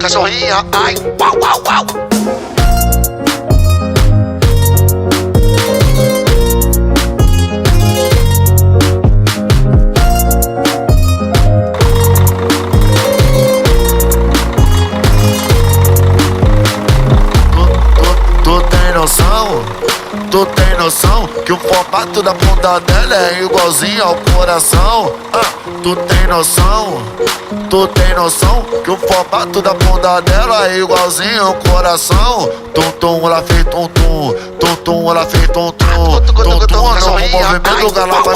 cachorrinha, ai, uau, uau, uau. Tu tem noção que o formato da bunda dela é igualzinho ao coração? Tu tem noção que o formato da bunda dela é igualzinho ao coração? Tum-tum, ela fez tum-tum, tum-tum, ela fez tum-tum, tum-tum, no movimento ela vai